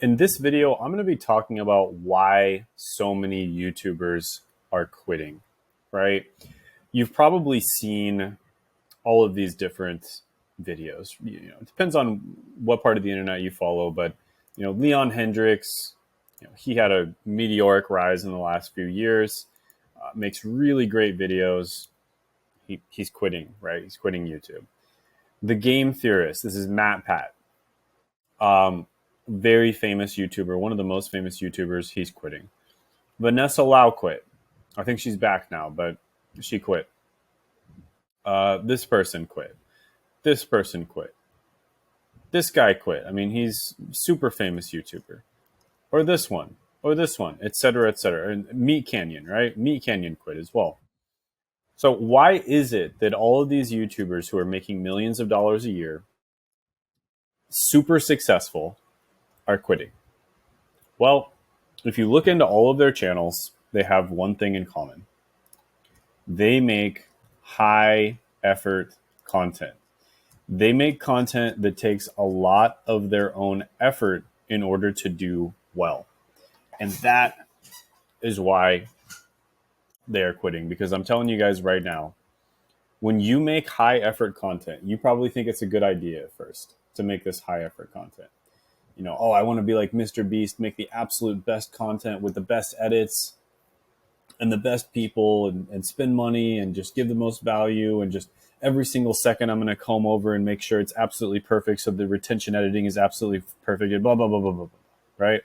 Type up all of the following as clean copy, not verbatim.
In this video, I'm going to be talking about why so many YouTubers are quitting, right? You've probably seen all of these different videos. It depends on what part of the internet you follow, but Leon Hendricks, he had a meteoric rise in the last few years, makes really great videos. He's quitting, right? He's quitting YouTube. The Game Theorist, this is Matt Pat. Very famous YouTuber, one of the most famous YouTubers, he's quitting. Vanessa Lau quit. I think she's back now, but she quit. This person quit. This person quit. This guy quit. I mean, he's super famous YouTuber. Or this one, etc., etc. And Meat Canyon, right? Meat Canyon quit as well. So why is it that all of these YouTubers who are making millions of dollars a year, super successful, are quitting? Well, if you look into all of their channels, they have one thing in common. They make high effort content. They make content that takes a lot of their own effort in order to do well. And that is why they are quitting. Because I'm telling you guys right now, when you make high effort content, you probably think it's a good idea at first to make this high effort content. I want to be like Mr. Beast, make the absolute best content with the best edits and the best people and spend money and just give the most value. And just every single second, I'm going to comb over and make sure it's absolutely perfect. So the retention editing is absolutely perfect and blah, blah, blah, blah, blah, blah, right?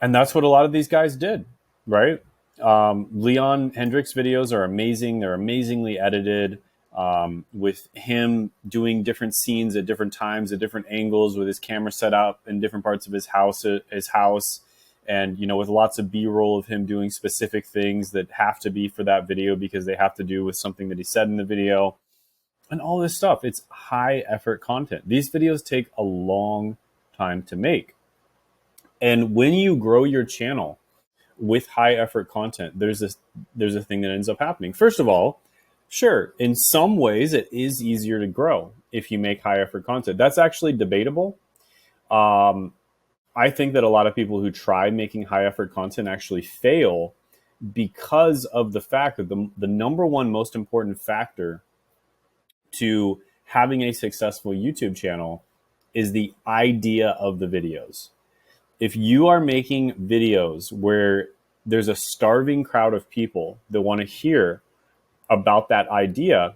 And that's what a lot of these guys did, right? Leon Hendricks videos are amazing. They're amazingly edited. With him doing different scenes at different times, at different angles, with his camera set up in different parts of his house, and with lots of B-roll of him doing specific things that have to be for that video because they have to do with something that he said in the video, and all this stuff. It's high effort content. These videos take a long time to make, and when you grow your channel with high effort content, there's a thing that ends up happening. First of all, sure, in some ways it is easier to grow if you make high effort content. That's actually debatable. I think that a lot of people who try making high effort content actually fail because of the fact that the number one most important factor to having a successful YouTube channel is the idea of the videos. If you are making videos where there's a starving crowd of people that want to hear about that idea,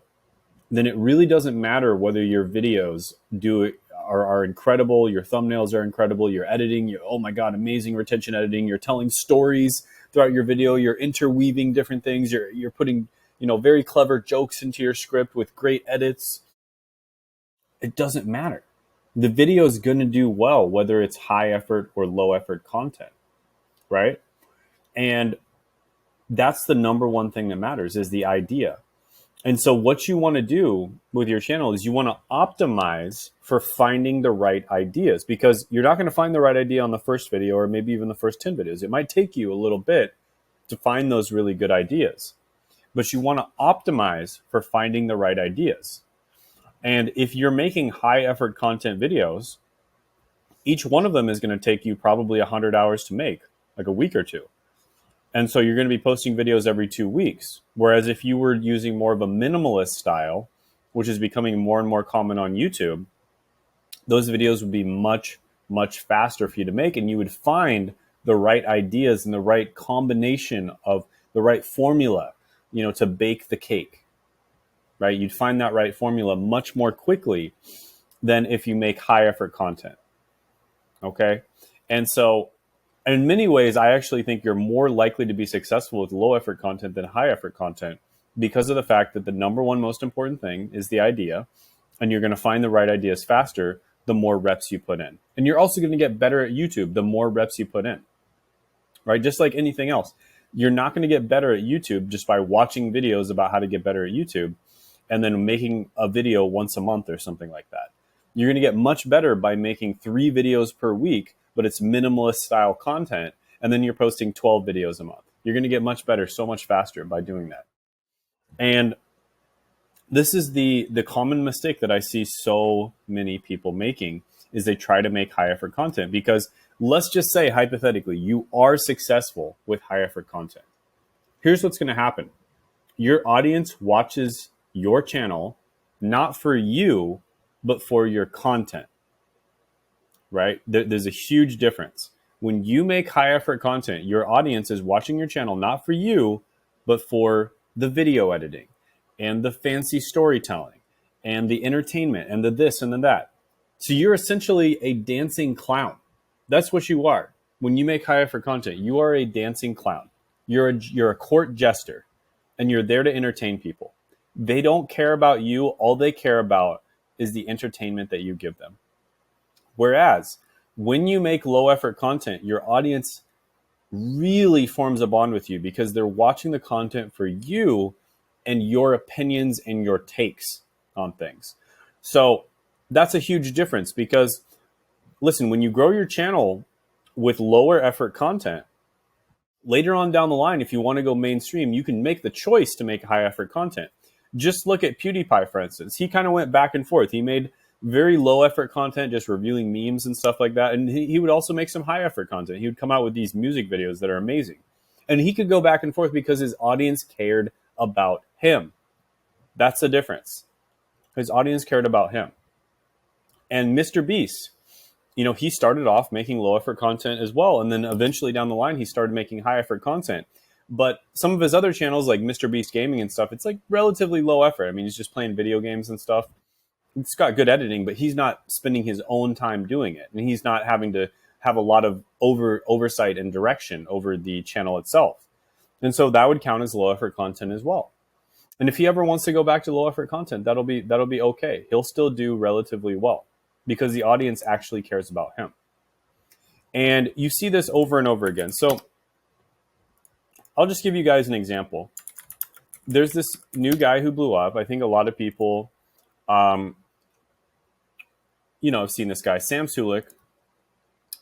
then it really doesn't matter whether your videos are incredible, your thumbnails are incredible, your editing, oh my God, amazing retention editing, you're telling stories throughout your video, you're interweaving different things, you're putting, very clever jokes into your script with great edits. It doesn't matter. The video is going to do well, whether it's high effort or low effort content, right? And that's the number one thing that matters, is the idea. And so what you want to do with your channel is you want to optimize for finding the right ideas, because you're not going to find the right idea on the first video or maybe even the first 10 videos. It might take you a little bit to find those really good ideas, but you want to optimize for finding the right ideas. And if you're making high effort content videos, each one of them is going to take you probably 100 hours to make, like a week or two. And so you're going to be posting videos every 2 weeks. Whereas if you were using more of a minimalist style, which is becoming more and more common on YouTube, those videos would be much, much faster for you to make. And you would find the right ideas and the right combination of the right formula, to bake the cake, right? You'd find that right formula much more quickly than if you make high effort content. Okay. And so in many ways, I actually think you're more likely to be successful with low effort content than high effort content, because of the fact that the number one most important thing is the idea, and you're going to find the right ideas faster the more reps you put in. And you're also going to get better at YouTube the more reps you put in, right? Just like anything else. You're not going to get better at YouTube just by watching videos about how to get better at YouTube and then making a video once a month or something like that. You're going to get much better by making 3 videos per week, but it's minimalist style content, and then you're posting 12 videos a month. You're going to get much better so much faster by doing that. And this is the common mistake that I see so many people making, is they try to make high effort content. Because let's just say, hypothetically, you are successful with high effort content. Here's what's going to happen. Your audience watches your channel not for you, but for your content, right? There's a huge difference. When you make high effort content, your audience is watching your channel not for you, but for the video editing and the fancy storytelling and the entertainment and the this and the that. So you're essentially a dancing clown. That's what you are. When you make high effort content, you are a dancing clown. You're a court jester, and you're there to entertain people. They don't care about you. All they care about is the entertainment that you give them. Whereas when you make low effort content, your audience really forms a bond with you because they're watching the content for you and your opinions and your takes on things. So that's a huge difference because, listen, when you grow your channel with lower effort content, later on down the line, if you want to go mainstream, you can make the choice to make high effort content. Just look at PewDiePie, for instance. He kind of went back and forth. He made very low effort content, just reviewing memes and stuff like that. And he would also make some high effort content. He would come out with these music videos that are amazing. And he could go back and forth because his audience cared about him. That's the difference. His audience cared about him. And Mr. Beast, he started off making low effort content as well. And then eventually down the line, he started making high effort content. But some of his other channels, like Mr. Beast Gaming and stuff, it's like relatively low effort. I mean, he's just playing video games and stuff. It's got good editing, but he's not spending his own time doing it. And he's not having to have a lot of oversight and direction over the channel itself. And so that would count as low effort content as well. And if he ever wants to go back to low effort content, that'll be okay. He'll still do relatively well because the audience actually cares about him. And you see this over and over again. So I'll just give you guys an example. There's this new guy who blew up. I think a lot of people, have seen this guy, Sam Sulik.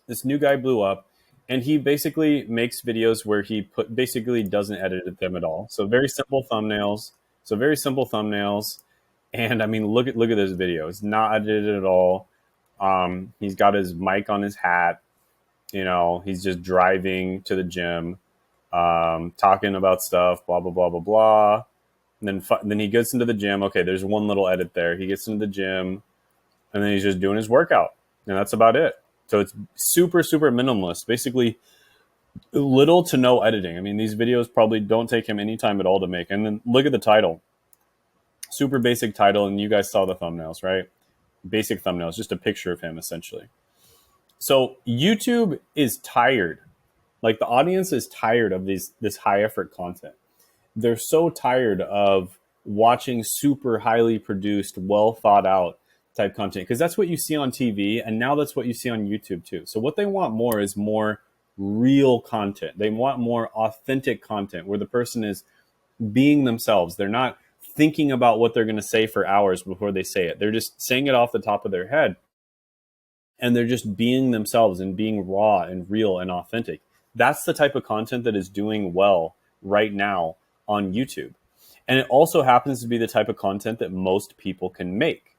This new guy blew up, and he basically makes videos where he basically doesn't edit them at all. So very simple thumbnails. And I mean, look at this video. It's not edited at all. He's got his mic on his hat. He's just driving to the gym, talking about stuff, blah, blah, blah, blah, blah. And then he gets into the gym. Okay, there's one little edit there. He gets into the gym, and then he's just doing his workout. And that's about it. So it's super, super minimalist. Basically, little to no editing. I mean, these videos probably don't take him any time at all to make. And then look at the title. Super basic title, and you guys saw the thumbnails, right? Basic thumbnails, just a picture of him, essentially. So YouTube is tired. Like, the audience is tired of this high-effort content. They're so tired of watching super highly produced, well-thought-out type content, because that's what you see on TV, and now that's what you see on YouTube too. So what they want more is more real content. They want more authentic content where the person is being themselves. They're not thinking about what they're going to say for hours before they say it. They're just saying it off the top of their head, and they're just being themselves and being raw and real and authentic. That's the type of content that is doing well right now on YouTube. And it also happens to be the type of content that most people can make.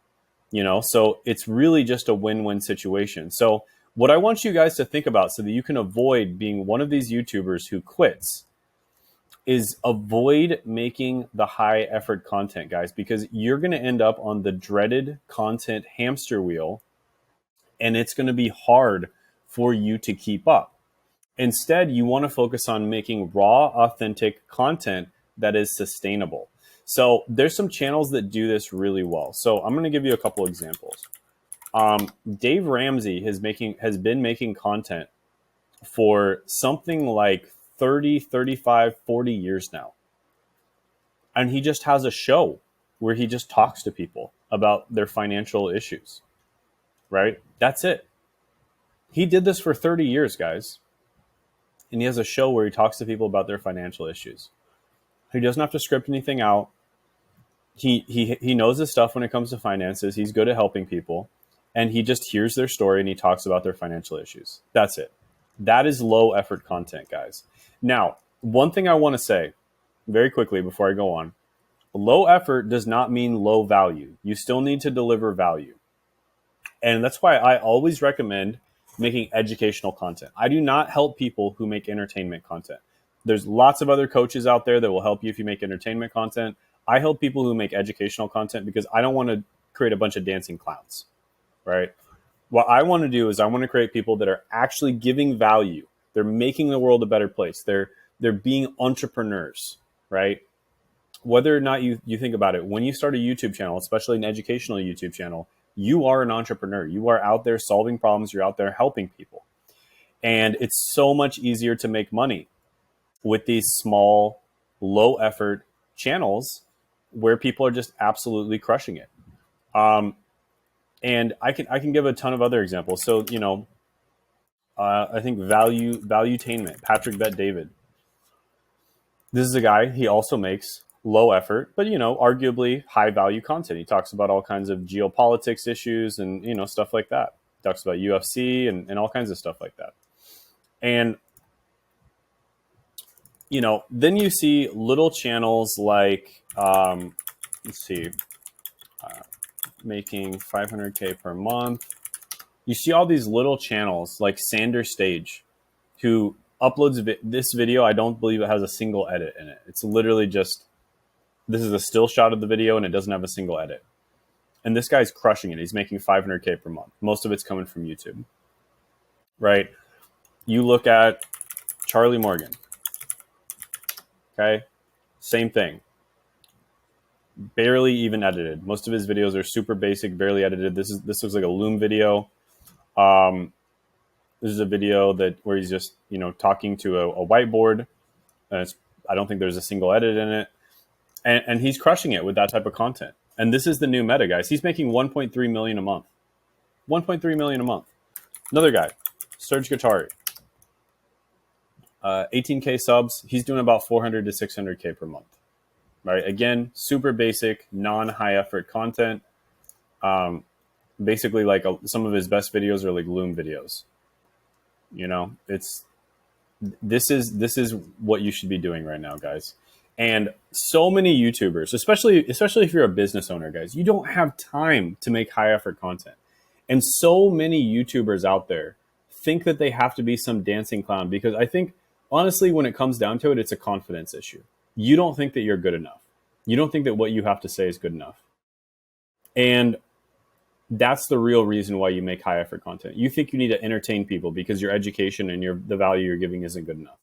So it's really just a win-win situation. So what I want you guys to think about so that you can avoid being one of these YouTubers who quits is avoid making the high effort content, guys, because you're going to end up on the dreaded content hamster wheel, and it's going to be hard for you to keep up. Instead, you want to focus on making raw, authentic content that is sustainable. So there's some channels that do this really well. So I'm going to give you a couple examples. Dave Ramsey has been making content for something like 30, 35, 40 years now. And he just has a show where he just talks to people about their financial issues, right? That's it. He did this for 30 years, guys. And he has a show where he talks to people about their financial issues. He doesn't have to script anything out. He knows his stuff when it comes to finances. He's good at helping people. And he just hears their story and he talks about their financial issues. That's it. That is low effort content, guys. Now, one thing I want to say very quickly before I go on. Low effort does not mean low value. You still need to deliver value. And that's why I always recommend making educational content. I do not help people who make entertainment content. There's lots of other coaches out there that will help you if you make entertainment content. I help people who make educational content because I don't want to create a bunch of dancing clowns, right? What I want to do is I want to create people that are actually giving value. They're making the world a better place. They're being entrepreneurs, right? Whether or not you think about it, when you start a YouTube channel, especially an educational YouTube channel, you are an entrepreneur. You are out there solving problems. You're out there helping people. And it's so much easier to make money with these small, low effort channels where people are just absolutely crushing it. And I can give a ton of other examples. So, I think valuetainment, Patrick Bet David. This is a guy, he also makes low effort, but arguably high value content. He talks about all kinds of geopolitics issues and stuff like that. He talks about UFC and all kinds of stuff like that. And then you see little channels like let's see, making 500K per month. You see all these little channels like Sander Stage, who uploads this video. I don't believe it has a single edit in it. It's literally just, this is a still shot of the video and it doesn't have a single edit. And this guy's crushing it. He's making 500K per month. Most of it's coming from YouTube, right? You look at Charlie Morgan, okay? Same thing. Barely even edited. Most of his videos are super basic, barely edited. This looks like a Loom video. This is a video where he's just talking to a whiteboard. I don't think there's a single edit in it, and he's crushing it with that type of content. And this is the new meta, guys. He's making 1.3 million a month. 1.3 million a month. Another guy, Serge Guattari. 18K subs. He's doing about 400 to 600K per month. Right? Again, super basic, non-high effort content. Basically, like some of his best videos are like Loom videos. This is what you should be doing right now, guys. And so many YouTubers, especially if you're a business owner, guys, you don't have time to make high effort content. And so many YouTubers out there think that they have to be some dancing clown, because I think, honestly, when it comes down to it, it's a confidence issue. You don't think that you're good enough. You don't think that what you have to say is good enough. And that's the real reason why you make high effort content. You think you need to entertain people because your education and the value you're giving isn't good enough.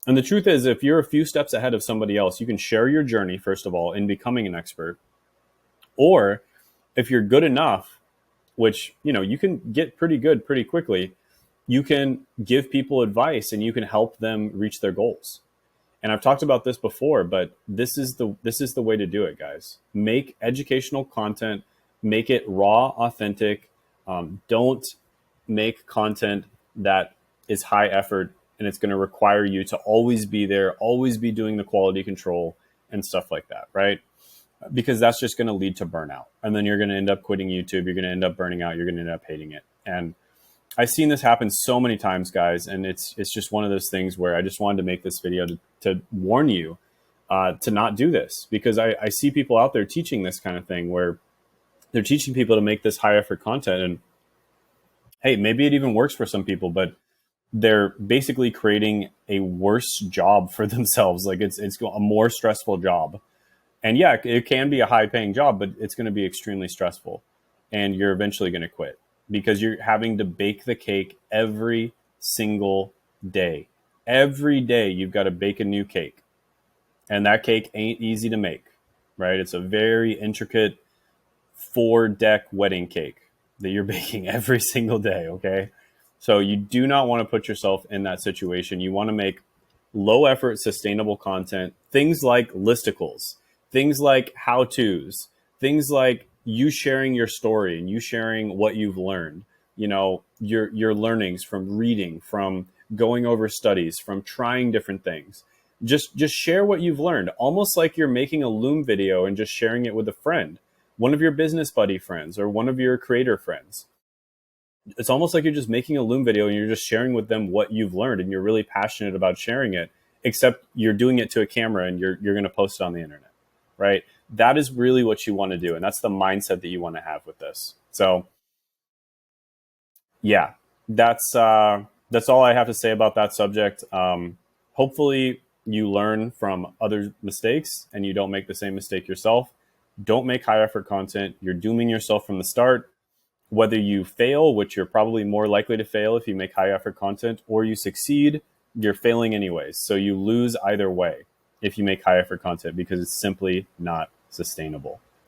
And the truth is, if you're a few steps ahead of somebody else, you can share your journey, first of all, in becoming an expert. Or if you're good enough, which, you can get pretty good pretty quickly, you can give people advice and you can help them reach their goals. And I've talked about this before, but this is the way to do it, guys. Make educational content, make it raw, authentic. Don't make content that is high effort and it's going to require you to always be there, always be doing the quality control and stuff like that, right? Because that's just going to lead to burnout. And then you're going to end up quitting YouTube. You're going to end up burning out. You're going to end up hating it. And I've seen this happen so many times, guys. And it's just one of those things where I just wanted to make this video to warn you to not do this, because I see people out there teaching this kind of thing where they're teaching people to make this high effort content. And hey, maybe it even works for some people, but they're basically creating a worse job for themselves. Like it's a more stressful job. And yeah, it can be a high paying job, but it's going to be extremely stressful. And you're eventually going to quit because you're having to bake the cake every single day. Every day you've got to bake a new cake. And that cake ain't easy to make, right? It's a very intricate 4-deck wedding cake that you're baking every single day, okay? So you do not want to put yourself in that situation. You want to make low effort, sustainable content, things like listicles, things like how-tos, things like you sharing your story and you sharing what you've learned, your learnings from reading, from going over studies, from trying different things. Just share what you've learned, almost like you're making a Loom video and just sharing it with a friend, one of your business buddy friends or one of your creator friends. It's almost like you're just making a Loom video and you're just sharing with them what you've learned and you're really passionate about sharing it, except you're doing it to a camera and you're going to post it on the internet, right? That is really what you want to do. And that's the mindset that you want to have with this. So Yeah, that's all I have to say about that subject. Hopefully, you learn from other mistakes and you don't make the same mistake yourself. Don't make high effort content. You're dooming yourself from the start. Whether you fail, which you're probably more likely to fail if you make high effort content, or you succeed, you're failing anyways. So you lose either way if you make high effort content because it's simply not sustainable.